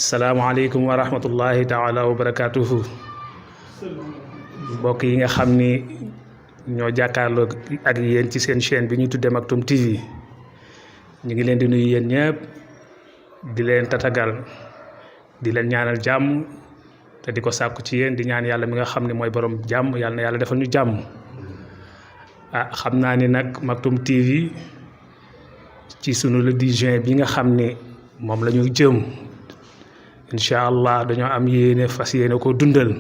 salaamaaleykum wa rahmatullahi taala wa barakaatuhu mbokk yi nga xam ni ñoo jàkkaarloo ak yéen ci seen chaîne bi ñu tuddee Maktoum TV ñu ngi leen di nuyu yéen ñëpp di leen tatagal di leen ñaanal jàmm te di ko sàkku ci yéen di ñaan yàlla mi nga xam ne mooy borom jàmm yàlla na yàlla defal ñu jàmm xam naa ni nag Maktoum TV ci sunu le 10 juin bi nga xam ni moom la ñu jëm incha allah dañoo am yéene fas yéene ko dundal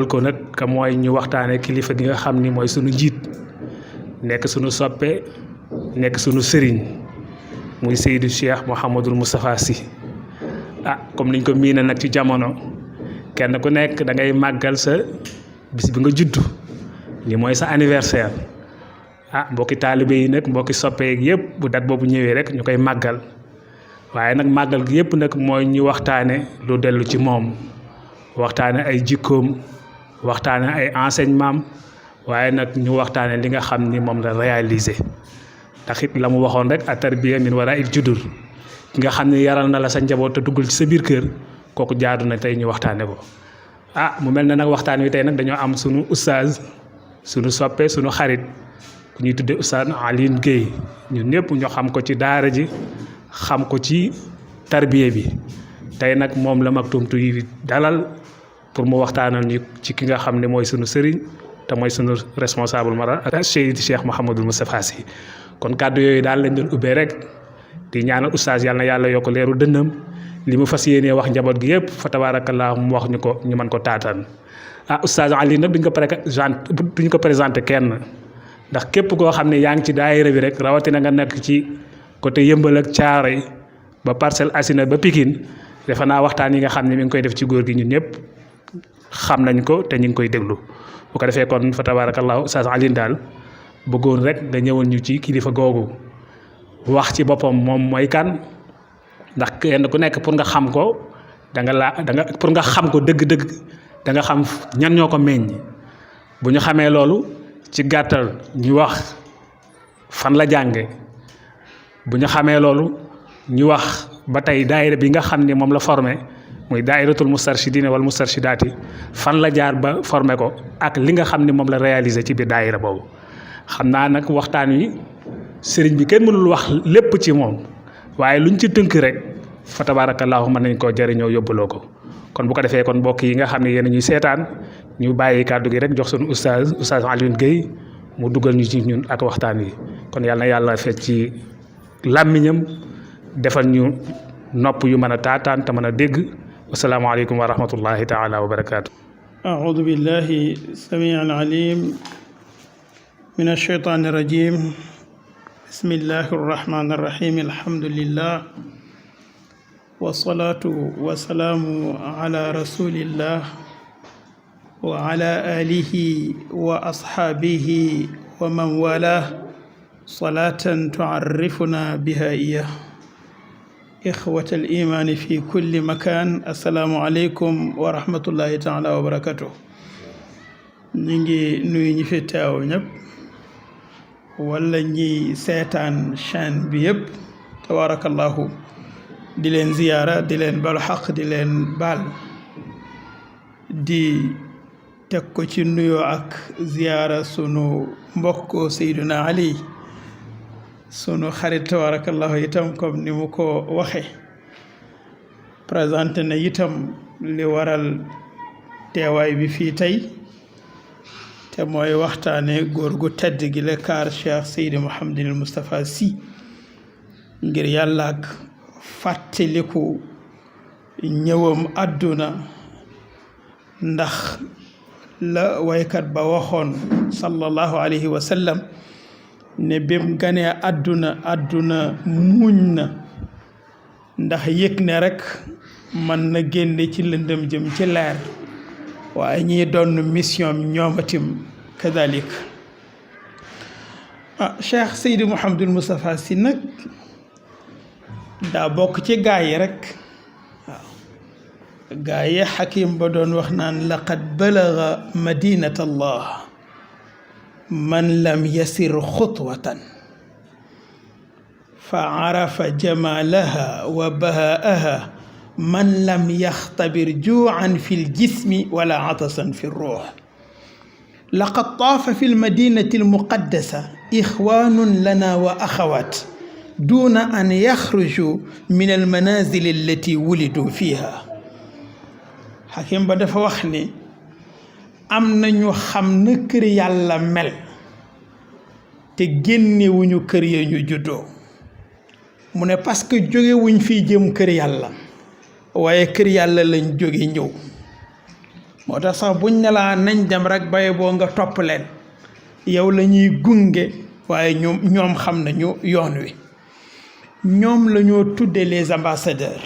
ko nag ka mooy ñu waxtaane kilifa gi nga xam ni mooy sunu njiit nekk sunu soppe nekk sunu sëriñ muy Seydou Cheikh Mouhamadul Moustapha Sy comme niñ ko miine nag ci jamono kenn ku nekk da ngay màggal sa bis bi nga juddu ni mooy sa anniversaire mbokki taalibe yi nag mbokki soppe yeeg yëpp bu dat boobu ñëwee rek ñu koy màggal waaye nag màggal gi yëpp nag mooy ñu waxtaane lu dellu ci moom waxtaane ay jikkoom waxtaane ay enseignement waaye nag ñu waxtaane li nga xam ni moom la réaliser ndax it la mu waxoon rek a tarbiya min wara il judur ki nga xam ne yaral na la sa njaboot te duggul ci sa biir kër kooku jaadu na tey ñu waxtaane ko mu mel na nag waxtaan wi tey nag dañoo am sunu oustaz sunu soppe sunu xarit ku ñuy tuddee oustaz Alioune Guèye ñun ñëpp ñu xam ko ci daara ji xam ko ci tarbiya bi tey nag moom la Maktoum TV dalal pour mu waxtaanal ñu ci ki nga xam ne mooy sunu sëriñ te mooy sunu responsable mara Seydi Cheikh Mouhamadul Moustapha Sy kon kàddu yooyu daal lañ doon ubbee rek di ñaanal oustaz yàlla na yàlla yokk leeru dënnam li mu fas yéenee wax njaboot gi yëpp fa tabarakallah mu wax ñu ko ñu mën ko taataan oustaz Ali nag duñ ko présenté kenn ndax képp koo xam ne yaa ngi ci daayira bi rek rawatina nga nekk ci côté Yëmbal ak Caaroy ba Parcelles Assainies ba Pikine defe naa waxtaan yi nga xam ne mi ngi koy def ci góor gi ñun ñëpp xam nañ ko te ñu ngi koy déglu bu ko defee kon fa tabarakallahu Oustaz Alioune daal bëggoon rek nga ñëwal ñu ci kilifa googu wax ci boppam moom mooy kan ndax kenn ku nekk pour nga xam ko pour nga xam ko dëgg-dëgg da nga xam ñan ñoo ko meññ bu ñu xamee loolu ci gàttal ñu wax fan la jànge bu ñu xamee loolu ñu wax ba tey daayira bi nga xam ne moom la formé muy daayiratul mustarshidina wal mustarshidaati fan la jaar ba formé ko ak li nga xam ne moom la réalisé ci biir daayira boobu xam naa nag waxtaan wi sëriñ bi kenn mënul wax lépp ci moom waaye luñ ci tënk rek fa tabaarakallaahu mën nañ koo jëriñoo yóbbuloo ko kon bu ko defee kon mbokk yi nga xam ne yéen ñuy seetaan ñu bàyyi kàddu gi rek jox sunu oustaz Alioune Guèye mu dugal ñu ci ñun ak waxtaan wi kon yàlla na yàlla fekk ci làmmiñam defal ñu nopp yu mën a taataan te mën a dégg asalaamaaleykum wa rahmatullahi taala wa barakaatu. أعوذ بالله السميع العليم من الشيطان الرجيم بسم الله الرحمن الرحيم الحمد لله والصلاة والسلام على رسول الله وعلى آله وأصحابه ومن والاه صلاة تعرفنا بها إياه إخوة الإيمان في كل مكان السلام عليكم ورحمة الله تعالى وبركاته نيجي نوي في تاو ñep wala ñi seetaan chaîne bi yëpp tabarakallahu di leen ziyaara di leen balu xaq di leen baal di teg ko ci nuyoo ak ziyaara sunu mbokk Seydina Ali sunu xarit tabarakallahu itam comme ni mu ko waxe présenté na itam li waral teewaay bi fii tey te mooy waxtaane góor gu tedd gi la kaar Cheikh Seydi Mouhamadul Moustapha Sy ngir yàlla ak fàttaliku ñëwam àdduna ndax la waykat ba waxoon sallallahu alayhi wa sallam ne bim ganee àdduna muñ na ndax yëg ne rek mën na génne ci lëndëm jëm ci leer waaye ñi doon mission ñoomatim kadalik Cheikh Seydi Mouhamadul Moustapha Sy nag daa bokk ci gaa yi rek gaa yi xakim ba doon wax naan laqad balaga madinat allah man lam yasir xutwatan fa arafa jamalaha wa bahaaha man lam yaxtabir juucan fi ljismi wala atasan fi ruux. laqad taafa fi lmadinati almuqaddasa ixwaanun lana wa axawaat duuna an yaxruju min almanazil allati wulidu fiha. xakim ba dafa wax ne am na ñu xam na kër yàlla mel te génnewuñu kër ya ñu juddoo. mu ne parce que jóge wuñ fii jëm kër yàlla waaye kër yàlla lañ jóge ñëw. moo tax sax buñ ne laa nañ dem rek baye boo nga topp leen yow la ñuy gunge waaye ñoom xam nañu yoon wi. ñoom la ñoo tudde les ambassadeurs.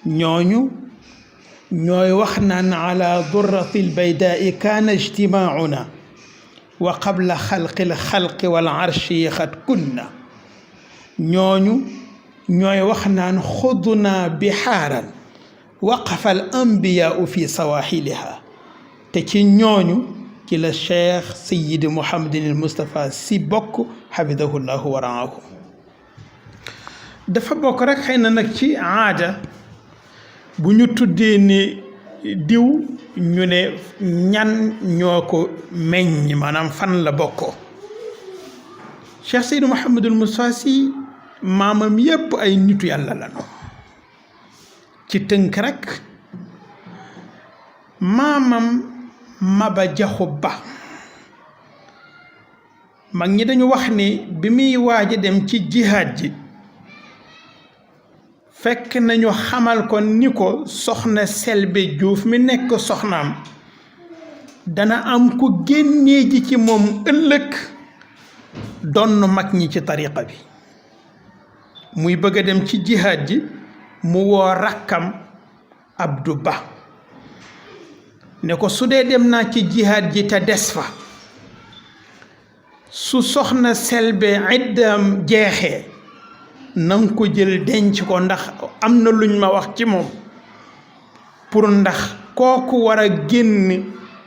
ñooñu ñooy wax naan ala durrati lbaydaai kaana ijtimaauna wa qabla xalqi lxalqi wal arshi xat kunna. ñooñu ñooy wax naan xudna bihaaran waqafa al anbiyaau fi sawaxiliha. te ci ñooñu ci la cheikh sayidi mouhamadin al moustapha si bokk xafidahu llahu wa raahu. dafa bokk rek xëy na nag ci aada bu ñu tuddee ne diw ñu ne ñan ñoo ko meññ maanaam fan la bokkoo. cheikh sayidi mouhamadul moustapha si maamam yépp ay nitu yàlla lañu. ci tënk rek maamam Maba Jaxu Ba mag ñi dañu wax ni bi muy waaj a dem ci jihaad ji fekk nañu xamal ko ni ko soxna Selbe Juuf mi nekk soxnaam dana am ku génnee ji ci moom ëllëg donn mag ñi ci tariqa bi. muy bëgg a dem ci jihaad ji mu woo rakkam Abdou Ba ne ko su dee dem naa ci jihaad ji te des fa su soxna Selbe iddam jeexee nanga ko jël denc ko ndax am na luñ ma wax ci moom pour ndax kooku war a génn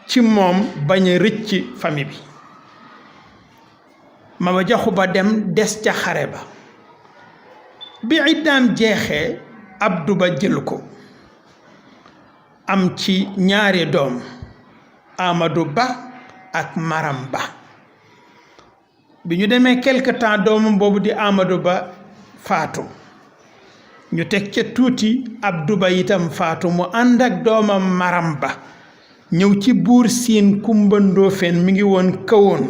ci moom bañ a rëcc famille bi. Maba Jaxu Ba dem des ca xare ba bi iddaam jeexee Abdou Ba jël ko am ci ñaari doom Amadou Ba ak Maram Ba. bi ñu demee quelque temps doomam boobu di Amadou Ba faatu ñu teg ca tuuti Abdou Ba itam faatu mu ànd ak doomam Maram Ba ñëw ci buur Siin Kumba Ndoofeen mi ngi woon kawoon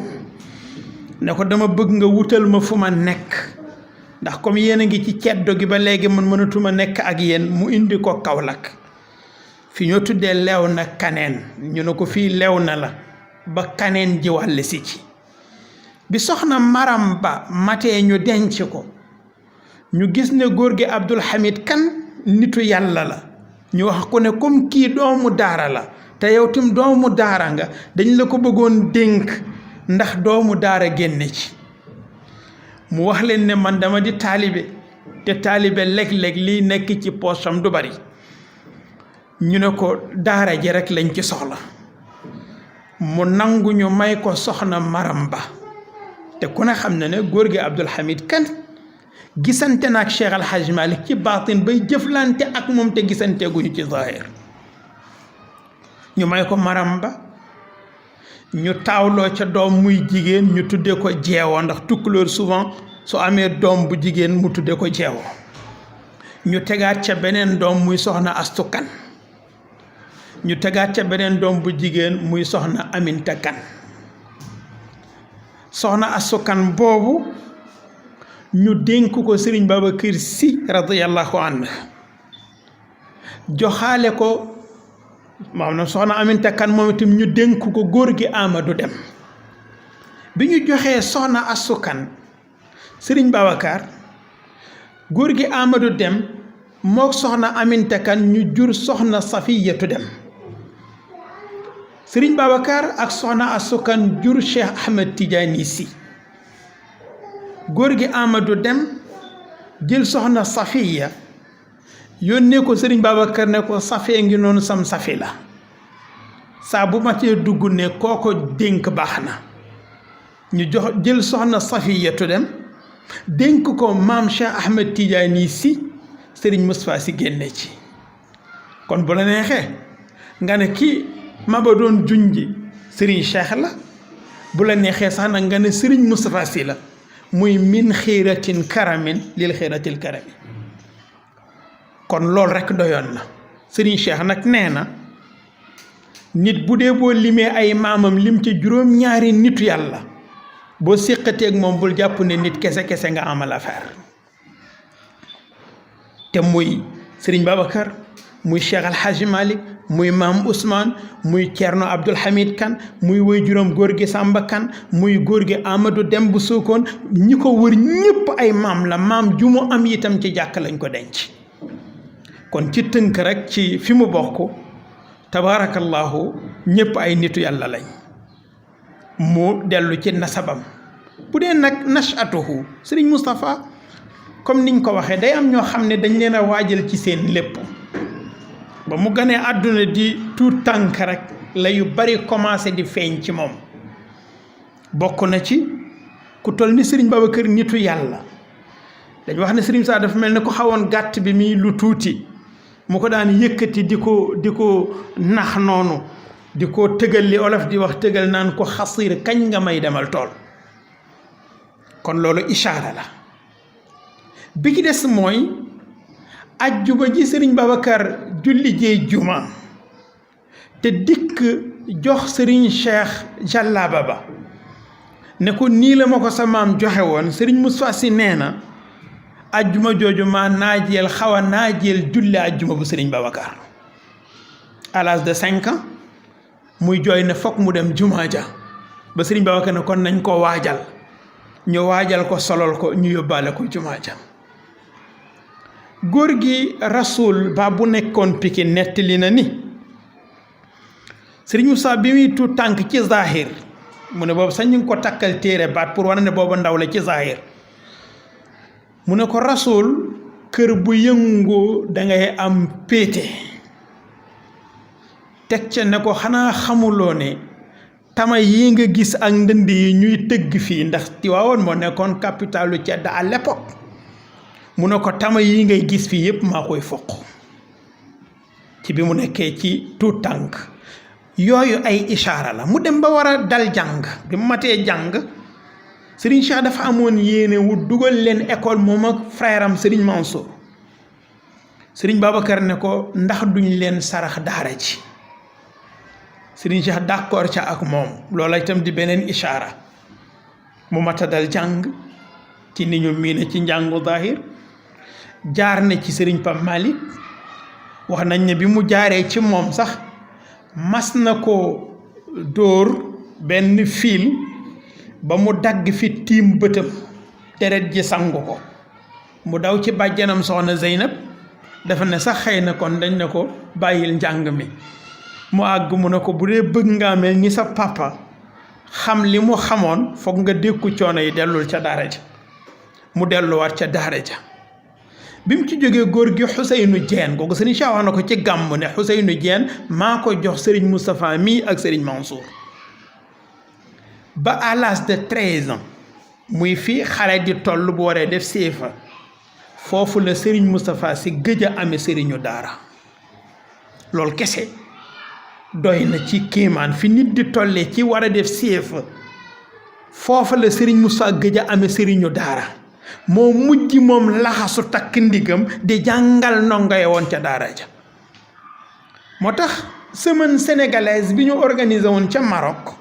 ne ko dama bëgg nga wutal ma fu ma nekk ndax comme yéen a ngi ci ceddo gi ba léegi man mënatuma nekk ak yéen. mu indi ko Kaolack fi ñoo tuddee lew na kaneen ñu ne ko fii lew na la ba kaneen ji wàll si ci. bi soxna Maram Ba matee ñu denc ko ñu gis ne góor gi Abdul Hamid Kan nitu yàlla la ñu wax ko ne comme kii doomu daara la te yow tim doomu daara nga dañ la ko bëggoon dénk ndax doomu daara génne ci. mu wax leen ne man dama di taalibe te taalibe léeg-léeg liy nekk ci poosam du bari. ñu ne ko daara ji rek lañ ci soxla mu nangu ñu may ko soxna Maram Ba. te ku ne xam na ne góor gi Abdul Hamid Kan gisante na ak Cheikh Al Hadj Malick ci baatin bay jëflante ak moom te gisante guñu ci zahir. ñu may ko Maram Ba ñu taawloo ca doom muy jigéen ñu tuddee ko jeewoo ndax tukkulóor souvent su amee doom bu jigéen mu tuddee ko jeewoo. ñu tegaat ca beneen doom muy soxna Astu Kan ñu tegaat ca beneen doom bu jigéen muy soxna Aminta Kan. soxna Astu Kan boobu ñu dénk ko Sëriñ Babacar Si radiyallahu anhu joxaale ko maanaam soxna Aminta Kan moom itam ñu dénk ko góor gi Amadou Dem. bi ñu joxee soxna Astu Kan Sëriñ Babacar góor gi Amadou Dem mook soxna Aminta Kan ñu jur soxna Safiyatu Dem. Sëriñ Babacar ak soxna Astu Kan jur Cheikh Ahmed Tidiane Sy. góor gi Amadou Dem jël soxna Safiya yónnee ko Sëriñ Babacar ne ko Safiya ngi noonu sam safi la saa bu ma cee dugg ne kooko dénk baax na. ñu jox jël soxna Safiyatu Dem dénk ko maam Cheikh Ahmed Tidiane Sy Serigne Moustapha Sy génne ci kon bu la neexee nga ne kii Maba doon junji Serigne Cheikh la bu la neexee sax nag nga ne Serigne Moustapha Sy la muy min xiiratin karamin lil xiiratil karami kon loolu rek doyoon na Serigne Cheikh nag nee na nit bu dee boo limee ay maamam lim ci juróom-ñaari nitu yàlla boo séqateeg moom bul jàpp ne nit kese nga amal affaire te muy Serigne Babacar muy Cheikh Al Hadji Malick muy maam Ousmane muy Thierno Abdoul Hamid Kane muy woy juróom góor gi Samba Kane muy góor gi Amadou Dem bu Sokone ñi ko wër ñëpp ay maam la maam ju mu am itam ci jàkk lañ ko denc kon ci tënk rek ci fi mu bokk tabaarakallahu ñëpp ay nitu yàlla lañ mu dellu ci nasabam bu dee nag nachatuhu Serigne Moustapha comme niñ ko waxee day am ñoo xam ne dañ leen a waajal ci seen lépp ba mu ganee àdduna di tuut tànk rek la yu bari commencé di feeñ ci moom bokk na ci ku toll ni Serigne Babacar nitu yàlla dañ wax ne Serigne Sa dafa mel ne ko xawoon gàtt bi mi lu tuuti mu ko daan yëkkati di ko nax noonu di ko tëgal li olof di wax tëgal naan ko xasir kañ nga may demal tool kon loolu ishaara la bi ci des mooy ajjuma ji Serigne Babacar julli jee juma te dikk jox Serigne Cheikh jàllaaba ba ne ko nii la ma ko sa maam joxe woon Serigne Moustapha Sy nee na ajjuma jooju maa naajeel xaw a naajeel julli ajjuma bu Serigne Babacar à l'âge de 5 ans muy jooy ne fokk mu dem jumaa ja ba Serigne Babacar ne kon nañ ko waajal ñu waajal ko solol ko ñu yóbbaale ko jumaa ja góor gi Rasoul ba bu nekkoon Pikine nettali na ni Serigne Moussa bi muy tuut tànk ci zahir mu ne boobu sax ñu ngi ko takkal téere baat pour wane ne booba ndaw la ci zahir mu ne ko Rasoul kër bu yëngu dangay am péete teg ca ne ko xanaa xamuloo ne tama yi nga gis ak ndënd yi ñuy tëgg fii ndax Tiwaawoon moo nekkoon capitalu ceddo à l'époque mu ne ko tama yi ngay gis fii yëpp maa koy foq ci bi mu nekkee ci tuut tànk yooyu ay ishaara la mu dem ba war a dal jàng bi mu matee jàng Serigne Cheikh dafa amoon yéene wu dugal leen école moom ak frère am Serigne Mansour Serigne Babacar ne ko ndax duñ leen sarax daara ji Serigne Cheikh d'accord ca ak moom loola itam di beneen ishaara mu mata dal jàng ci ni ñu miine ci njàngu zahir jaar na ci Serigne Pape Malick wax nañ ne bi mu jaaree ci moom sax mas na ko dóor benn fil ba mu dagg fi tiim bëtam deret ji sangu ko mu daw ci bàjjanam soxna Zeynab dafa ne sax xëy na kon dañ ne ko bàyyil njàng mi mu àgg mu ne ko bu dee bëgg ngaa mel ni sa papa xam li mu xamoon foog nga dékku coono yi dellul ca daara ja mu delluwaat ca daara ja bi mu ci jógee góor gi Ousseynou Diène kooku Serigne Cheikh wax na ko ci gàmm ne Ousseynou Diène maa ko jox Serigne Moustapha mii ak Serigne Mansour ba à l'âge de 13 ans muy fii xale di toll bu waree def CFA foofu la Serigne Moustapha Sy gëj a amee Serigne daara loolu kese doy na ci kéemaan fi nit di tollee ci war a def CFA foofa la Serigne Moustapha gëj a amee Serigne daara moo mujj moom laxasu takk ndigam di jàngal ndongo yi woon ca daara ja moo tax semaine sénégalaise bi ñu organisé woon ca Maroc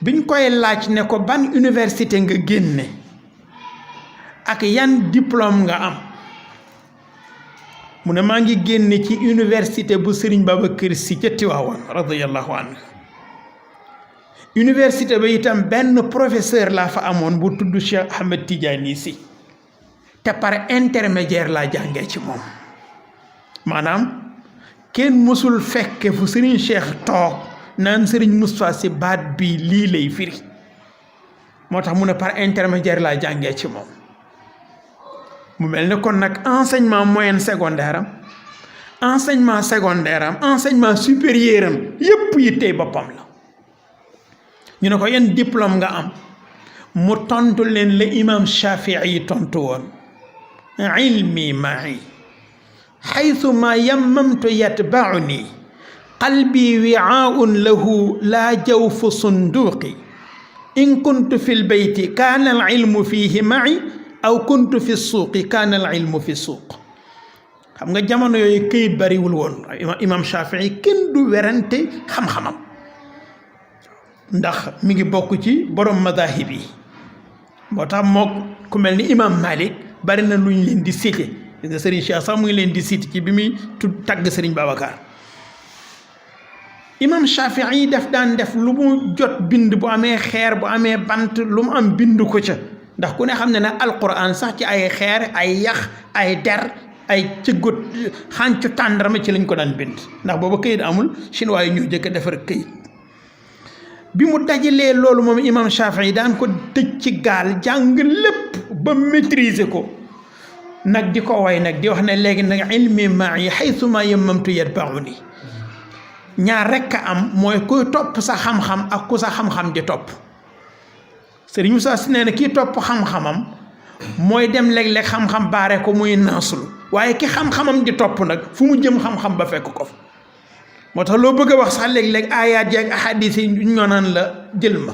biñ koy laaj ne ko ban université nga génne ak yan diplôme nga am mu ne maa ngi génne ci université bu Serigne Babacar Sy ca Tiwaawan radiyallahu anhu université ba itam benn professeur laa fa amoon bu tudd Cheikh Ahmed Tidiane Sy te par intermédiaire laa jàngee ci moom maanaam kenn mësul fekke fu Serigne Cheikh toog naan Serigne Moustapha Sy baat bi lii lay firi moo tax mu ne par intermédiaire laa jàngee ci moom mu mel ne kon nag enseignement moyen secondaire am enseignement secondaire am enseignement supérieur am yépp yittee boppam la ñu ne ko yan diplôme nga am mu tontu leen la imam Shafii yi tontu woon ilmi ma'i xaytuma yammamtu yatbauni qalbi wiaaun lahu laa jawfu sunduqi in kuntu fi lbeyti kaana al ilmu fihi maci aw kuntu fi suuqi kaana al ilmu fi suuq. xam nga jamono yooyu këyit bariwul woon. imam Shafii kenn du werante xam-xamam ndax mi ngi bokk ci borom madahib yi. moo tax mook ku mel ni imam Malik bari na lu ñu leen di cité nga Serigne Cheikh sax mu ngi leen di cité ci bi muy tagg Serigne Babacar. imam Shafii daf daan def lu mu jot bind bu amee xeer bu amee bant lu mu am bind ko ca ndax ku ne xam ne ne alquran sax ci ay xeer ay yax ay der ay cëggut xàncu tàndarma ci lañ ko daan bind ndax booba këyit amul chinois yi ñoo jëkk a defar këyit. bi mu dajalee loolu moom imam Shafii daan ko tëj ci gaal jàng lépp ba maîtriser ko nag di ko way nag di wax ne léegi nag ilmi ma'i haythuma yammamtu yatba'uni. ñaar rekk a am mooy kuy topp sa xam-xam ak ku sa xam-xam di topp. Sëriñ Moussa Sy nee na kii topp xam-xamam mooy dem léeg-léeg xam-xam baare ko muy naasulu waaye ki xam-xamam di topp nag fu mu jëm xam-xam ba fekk ko fa. moo tax loo bëgg a wax sax léeg-léeg ayaat yi ak ahadis yi ñoo naan la jël ma.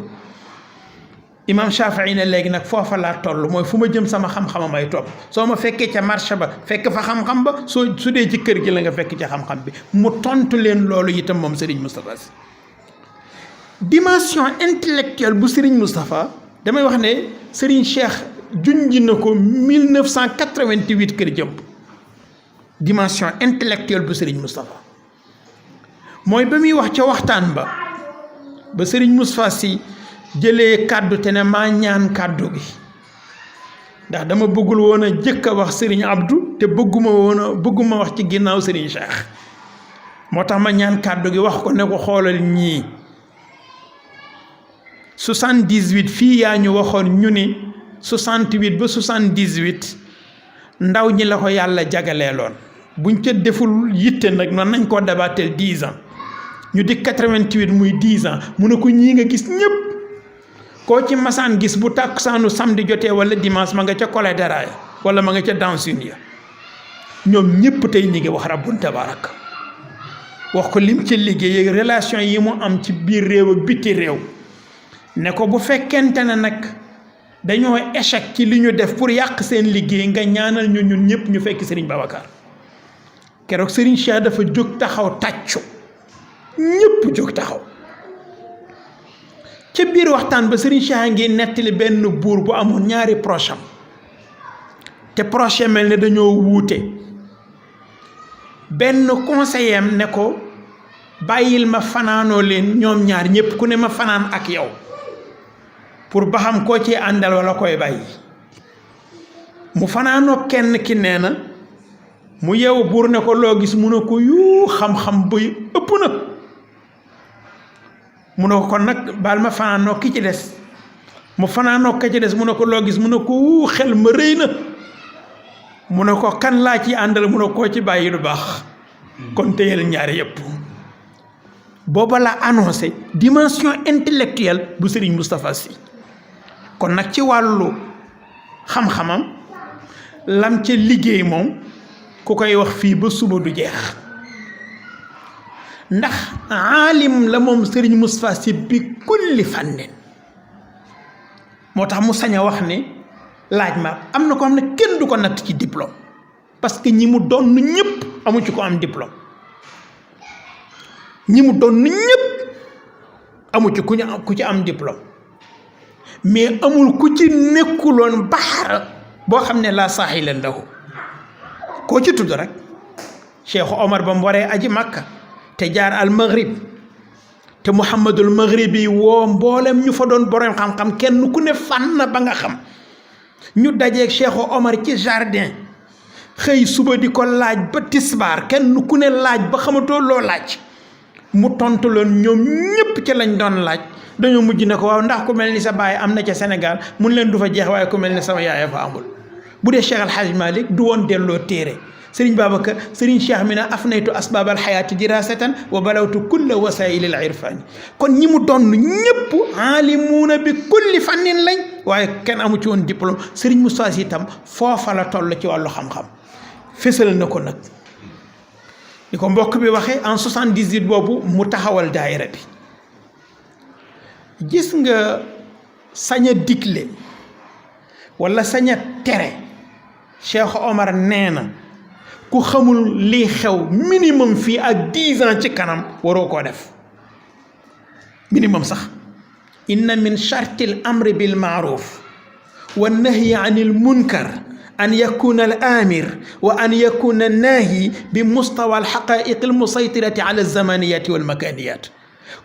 imam Shafii ne léegi nag foofa laa toll mooy fu ma jëm sama xam-xama may topp soo ma fekkee ca marché ba fekk fa xam-xam ba su dee ci kër gi la nga fekk ca xam-xam bi mu tontu leen loolu itam moom Serigne Moustapha Sy. dimension intellectuelle bu Serigne Moustapha damay wax ne Serigne Cheikh junj na ko 1988 kër jëmb. dimension intellectuelle bu Serigne Moustapha mooy ba muy wax ca waxtaan ba Serigne Moustapha Sy jëlee kàddu te ne maa ñaan kàddu gi ndax dama bëggul woon a jëkk a wax Serigne Abdou te bëgguma wax ci ginnaaw Serigne Cheikh moo tax ma ñaan kàddu gi wax ko ne ko xoolal ñii 78 fii yaa ñu waxoon ñu ni 68 ba 78 ndaw ñi la ko yàlla jagaleeloon buñ ca deful yitte nag man nañ koo dabaateel 10 ans ñu di 88 muy 10 ans mu ne ko ñii nga gis ñëpp koo ci masaan gis bu tàkkusaanu samedi jotee wala dimanche ma nga ca Collé Daraaya wala ma nga ca Dansune ya ñoom ñëpp tey ñi ngi wax rabbun tabarak wax ko lim ci liggéey relation yi mu am ci biir réew ak biti réew ne ko bu fekkente ne nag dañoo échec ci li ñu def pour yàq seen liggéey nga ñaanal ñu ñun ñëpp ñu fekk Serigne Babacar. keroog Serigne Cheikh dafa jóg taxaw tàccu ñëpp jóg taxaw ca biir waxtaan ba Serigne Cheikh ngi nettali benn buur bu amoon ñaari proche am te proche mel ne dañoo wuute benn conseiller am ne ko bàyyil ma fanaanoo leen ñoom ñaar ñëpp ku ne ma fanaan ak yow pour ba xam koo ci àndal wala koy bàyyi mu fanaanoo kenn ki nee na mu yeewu buur ne ko loo gis mu ne ko yu xam-xam bay ëpp na mu ne ko kon nag baal ma fanaanoo ki ci des mu fanaanoo ka ci des mu ne ko loo gis mu ne ko xel ma rëy na mu ne ko kan laa ci àndal mu ne koo ci bàyyi lu baax kon téyel ñaari yëpp booba la annoncé dimension intellectuelle bu Serigne Moustapha Sy kon nag ci wàllu xam-xamam lam ca liggéey moom ku koy wax fii ba suba du jeex ndax aalim la moom Serigne Moustapha Sy bi kulli fànnin moo tax mu sañ a wax ne laaj ma am na ko xam ne kenn du ko natt ci diplôme parce que ñi mu doon ñëpp amu ci ko am diplôme ñi mu doon ñëpp amu ci ku ci am diplôme mais amul ku ci nekkuloon baxar boo xam ne laa saaxila lahu koo ci tudd rek Cheikh Omar ba mu waree aji Makka te jaar al maghrib te Muhammadul Maghribi woo mboolem ñu fa doon borom xam-xam kenn ku ne fànn ba nga xam ñu dajeeg Cheikh Omar ci jardin xëy suba di ko laaj ba tisbaar kenn ku ne laaj ba xamatoo loo laaj mu tontu leen ñoom ñëpp ca lañ doon laaj dañoo mujj ne ko waaw ndax ku mel ni sa baay am na ca Sénégal mun leen du fa jeex waaye ku mel ni sama yaaya fa amul bu dee Cheikh Al Hadj Malick du woon delloo téere Serigne Babacar Serigne Cheikh mi ne afnaytu asbaab al xayaati dirasatan wa balawtu kulla wasaili al irfani kon ñi mu doon ñëpp aalimuuna bi kulli fannin lañ waaye kenn amu ci woon diplôme Serigne Moustapha Sy itam foofa la toll ci wàllu xam-xam fésal na ko nag ni ko mbokk bi waxee en 78 boobu mu taxawal daayira bi. gis nga sañ a digle wala sañ a tere Cheikh Omar nee na ku xamul lii xew minimum fii ak 10 ans ci kanam waroo koo def minimum sax. inna min charti al amri bil maaruf wa nahyi an il munkar an yakuna al amir wa an yakuna naahi bi mustawa al xaqaiq al musaytirati ala al zamaniyati wal makaniyat.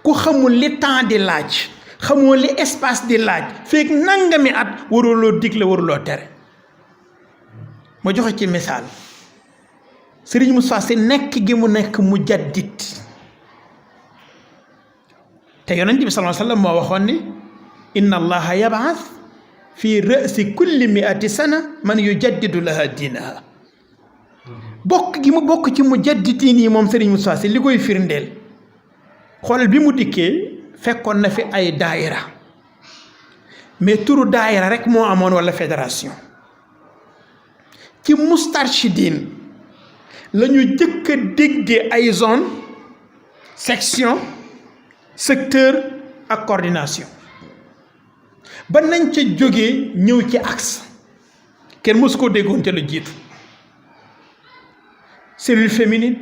ku xamul li temps di laaj xamoo li espace di laaj feeg nangami at waruloo digle waruloo tere. ma joxe ci misaal Sëriñ Moussa Sy nekk gi mu nekk mujaddid te yonent bi sallallahu alayhi wa sallam moo waxoon ni inna allaha yab'ath fi ra'si kulli mi'ati sana man yujaddidu laha diinaha. bokk gi mu bokk ci mujaddidiin yi moom Sëriñ Moussa Sy li koy firndeel xoolal bi mu dikkee fekkoon na fi ay daayira mais turu daayira rek moo amoon wala fédération. ci mustarshidin la ñu jëkk a déggee ay zone section secteur ak coordination ba nañ ca jógee ñëw ci axe kenn mësu ko déggoon te lu jiitu. cellule féminine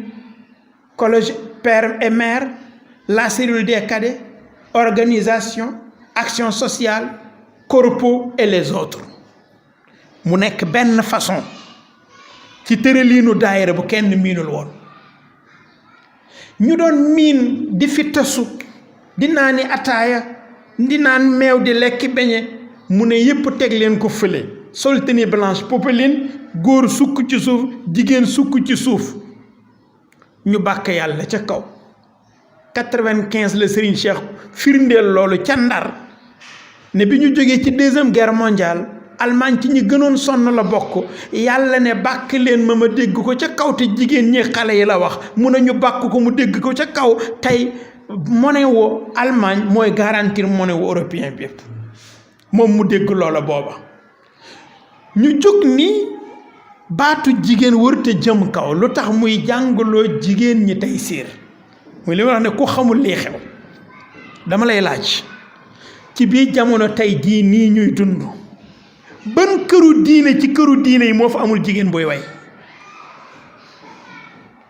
collège père et mère la cellule des cadets organisation action sociale corpo et les autres mu nekk benn façon ci tërëliinu daayira bu kenn miinul woon. ñu doon miin di fi tasu di naani ataaya di naan meew di lekk beñe mu ne yépp teg leen ko fële sol tenue blanche popeline góor sukk ci suuf jigéen sukk ci suuf ñu bàkk yàlla ca kaw. 95 la Serigne Cheikh firndeel loolu ca Ndar ne bi ñu jógee ci 2e guerre mondiale Allemagne ci ñi gënoon sonn la bokk yàlla ne bàkk leen ma dégg ko ca kaw te jigéen ñi xale yi la wax mun a ñu bàkk ko mu dégg ko ca kaw tey monnaie wu Allemagne mooy garantir monnaie wu européen bi yëpp moom mu dégg loola booba. ñu jóg ni baatu jigéen wërte jëm kaw lu tax muy jàngaloo jigéen ñi tey siir muy li ma wax ne ku xamul lii xew dama lay laaj ci biir jamono tey jii nii ñuy dund ban këru diine ci këru diine yi moo fa amul jigéen booy way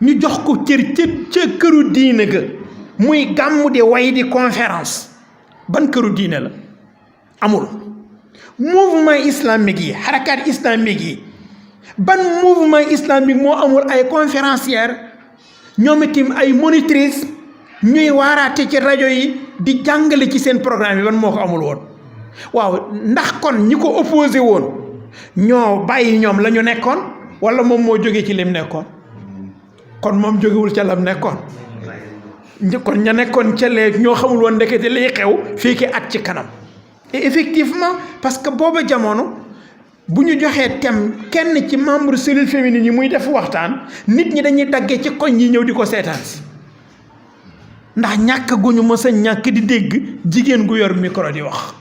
ñu jox ko cër ca këru diine ga muy gàmmu di way di conférence ban këru diine la amul. mouvement islamique yi xarakaat islamique yi ban mouvement islamique moo amul ay conférencière ñoom itam ay monitrice ñuy waaraate ci rajo yi di jàngale ci seen programme yi ban moo ko amul woon. waaw ndax kon ñi ko opposé woon ñoo bàyyi ñoom la ñu nekkoon wala moom moo jógee ci lim nekkoon kon moom jógewul ca lam nekkoon kon ña nekkoon ca léegi ñoo xamul woon ndekete liy xew fii ki at ci kanam. et effectivement parce que booba jamono bu ñu joxee thème kenn ci membre cellule féminine yi muy def waxtaan nit ñi dañuy daggee ci koñ yi ñëw di ko seetaan si ndax ñàkk gu ñu mës a ñàkk di dégg jigéen gu yor micro di wax.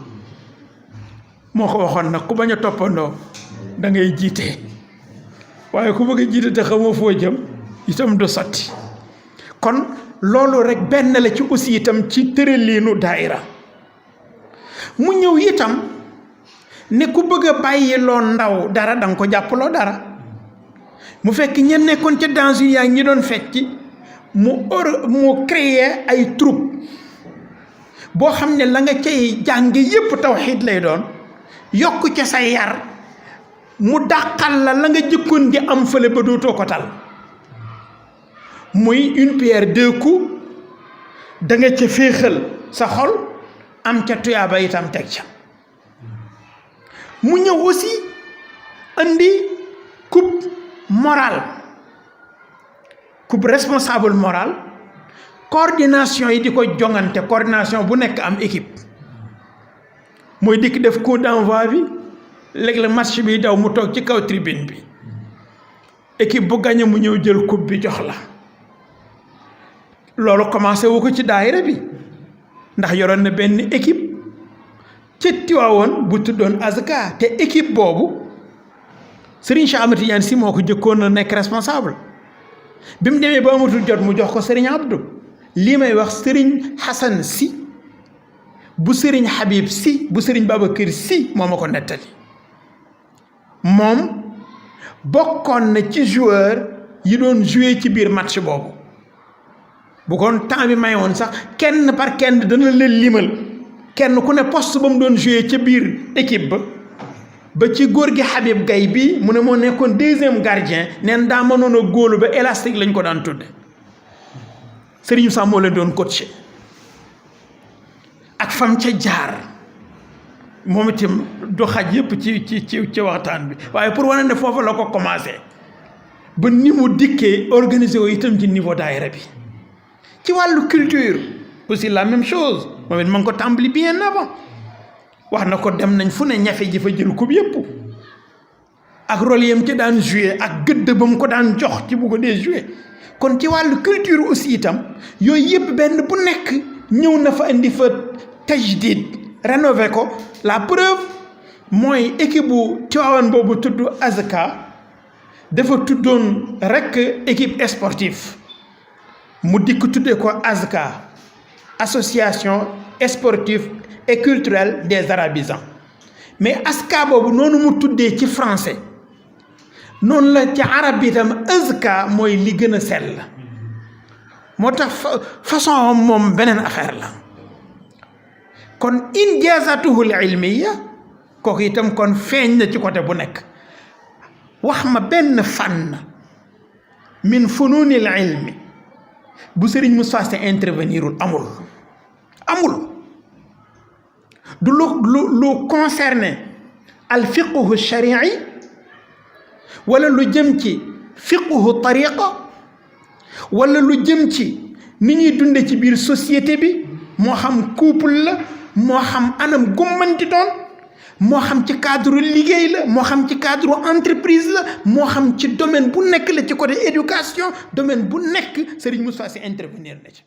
moo ko waxoon nag ku bañ a toppandoo da ngay jiite waaye ku bëgg a jiite te xamoo foo jëm itam du sotti. kon loolu rek benn la ci aussi itam ci tërëliinu daayira mu ñëw itam ne ku bëgg a bàyyi loo ndaw dara da nga ko jàppaloo dara mu fekk ña nekkoon ca danse yaa ñi doon fecc mu créer ay troupe boo xam ne la nga cay jànge yépp tawxiid lay doon yokk ca sa yar mu dàqal la nga jëkkoon di am fële ba dootoo ko tal muy une pierre deux coups da nga ca féexal sa xol am ca tuyaaba itam teg ca. mu ñëw aussi andi coupe morale coupe responsable morale coordination yi di ko jongante coordination bu nekk am équipe mooy dikk def coup d'envoi bi léeg-léeg match bi daw mu toog ci kaw tribune bi équipe bu gagné mu ñëw jël coupe bi jox la. loolu commencé wu ko ci daayira bi ndax yoroon na benn équipe ca Tiwaawoon bu tuddoon Azka te équipe boobu Serigne Cheikh Ahmed Tidiane Sy moo ko jëkkoon na nekk responsable bi mu demee ba amatul jot mu jox ko Serigne Abdou. lii may wax Serigne Hassan Sy bu Serigne Habib Sy bu Serigne Babacar Sy moo ma ko nettali moom bokkoon na ci joueur yi doon joué ci biir match boobu bu kon temps bi mayoon sax kenn par kenn dana leen limal kenn ku ne poste ba mu doon joué ca biir équipe ba ci góor gi Habib Gaye bi mu ne moo nekkoon deuxième gardien neen daa mënoon a góolu ba élastique lañ ko daan tudde Serigne Sam moo leen doon coaché ak fam ca jaar moom itam du xaj yëpp ci waxtaan bi waaye pour wane ne foofu la ko commencé ba ni mu dikkee organisé wu itam ci niveau daayira bi ci wàllu culture aussi la même chose moom it ma ngi ko tàmbali bien avant wax na ko dem nañ fu ne ñafe ji fa jël coupe yëpp ak rôle yam ci daan joué ak gëdd ba mu ko daan jox ci bu ko dee joué kon ci wàllu culture aussi itam yooyu yëpp benn bu nekk ñëw na fa indi fa tajdid rénové ko la preuve mooy équipe bu Tivaouane boobu tudd Azka dafa tuddoon rek équipe sportive mu dikk tuddee ko Azka association sportive et culturelle des arabisans mais Azka boobu noonu mu tuddee ci français noonu la ci arab bi itam Azka mooy li gën a sell moo tax façon moom beneen affaire la kon injazatuhu l ilmiya kooku itam kon feeñ na ci côté bu nekk wax ma benn fànn min fununil ilmi bu Serigne Moustapha Sy intervenirul amul du lu concerné al fiqhu sharii wala lu jëm ci fiqhu tariqa wala lu jëm ci ni ñuy dunde ci biir société bi moo xam couple la moo xam anam gummanti doon moo xam ci cadre liggéey la moo xam ci cadre entreprise la moo xam ci domaine bu nekk la ci côté éducation domaine bu nekk Serigne Moustapha Sy intervenir na ci